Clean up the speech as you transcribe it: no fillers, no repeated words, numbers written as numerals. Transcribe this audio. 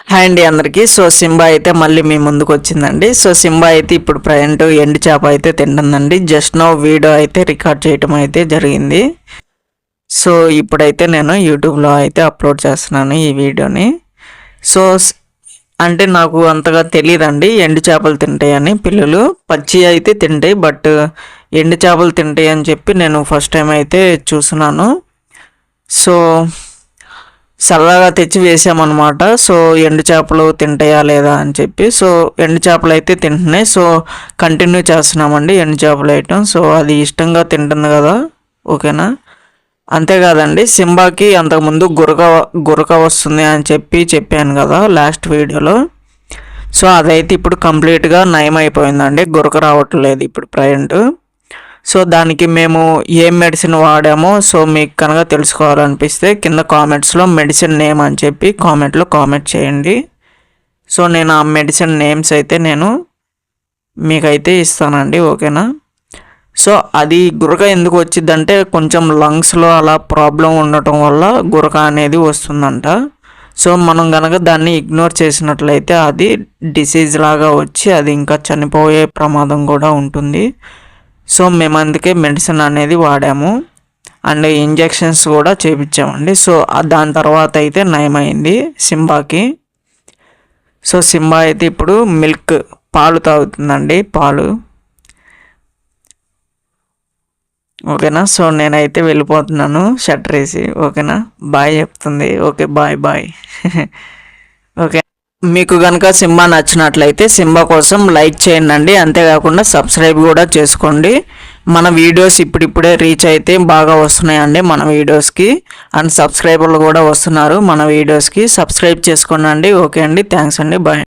Hi అండి అందరికీ. So Simba అయితే మళ్ళీ మీ ముందుకు వచ్చిందండి. సో సింబా అయితే ఇప్పుడు ప్రజెంట్ ఎండు చేప అయితే తింటుందండి. జస్ట్ నో వీడియో అయితే రికార్డ్ చేయటం అయితే జరిగింది. సో ఇప్పుడైతే నేను యూట్యూబ్లో అయితే అప్లోడ్ చేస్తున్నాను ఈ వీడియోని. సో అంటే నాకు అంతగా తెలియదండి ఎండు చేపలు తింటాయని. పిల్లలు పచ్చి అయితే తింటాయి, బట్ ఎండు చేపలు తింటాయి అని చెప్పి నేను ఫస్ట్ టైం అయితే చూస్తున్నాను. సో సరదాగా తెచ్చి వేసామన్నమాట. సో ఎండు చేపలు తింటాయా లేదా అని చెప్పి. సో ఎండు చేపలు అయితే తింటున్నాయి. సో కంటిన్యూ చేస్తున్నామండి ఎండు చేపలు ఐటమ్. సో అది ఇష్టంగా తింటుంది కదా, ఓకేనా. అంతేకాదండి, సింబాకి అంతకుముందు గురక వస్తుంది అని చెప్పాను కదా లాస్ట్ వీడియోలో. సో అదైతే ఇప్పుడు కంప్లీట్గా నయం అయిపోయిందండి, గురక రావట్లేదు ఇప్పుడు ప్రజెంట్. సో దానికి మేము ఏం మెడిసిన్ వాడామో సో మీకు కనుక తెలుసుకోవాలనిపిస్తే కింద కామెంట్స్లో మెడిసిన్ నేమ్ అని చెప్పి కామెంట్లో కామెంట్ చేయండి. సో నేను ఆ మెడిసిన్ నేమ్స్ అయితే నేను మీకైతే ఇస్తానండి, ఓకేనా. సో అది గురక ఎందుకు వచ్చిందంటే కొంచెం లంగ్స్లో అలా ప్రాబ్లం ఉండటం వల్ల గురక అనేది వస్తుందంట. సో మనం కనుక దాన్ని ఇగ్నోర్ చేసినట్లయితే అది డిసీజ్ లాగా వచ్చి అది ఇంకా చనిపోయే ప్రమాదం కూడా ఉంటుంది. సో మేము అందుకే మెడిసిన్ అనేది వాడాము అండ్ ఇంజెక్షన్స్ కూడా చేయించామండి. సో దాని తర్వాత అయితే నయమైంది సింబాకి. సో సింబా అయితే ఇప్పుడు పాలు తాగుతుందండి, పాలు, ఓకేనా. సో నేనైతే వెళ్ళిపోతున్నాను షట్టర్ వేసి, ఓకేనా. బాయ్ చెప్తుంది, ఓకే బాయ్ బాయ్. ఓకే, మీకు కనుక సింబా నచ్చినట్లయితే సింబా కోసం లైక్ చేయండి, అంతేకాకుండా సబ్స్క్రైబ్ కూడా చేసుకోండి. మన వీడియోస్ ఇప్పుడిప్పుడే రీచ్ అయితే బాగా వస్తున్నాయండి మన వీడియోస్కి, అండ్ సబ్స్క్రైబర్లు కూడా వస్తున్నారు మన వీడియోస్కి. సబ్స్క్రైబ్ చేసుకోండి. ఓకే అండి, థ్యాంక్స్ అండి, బాయ్.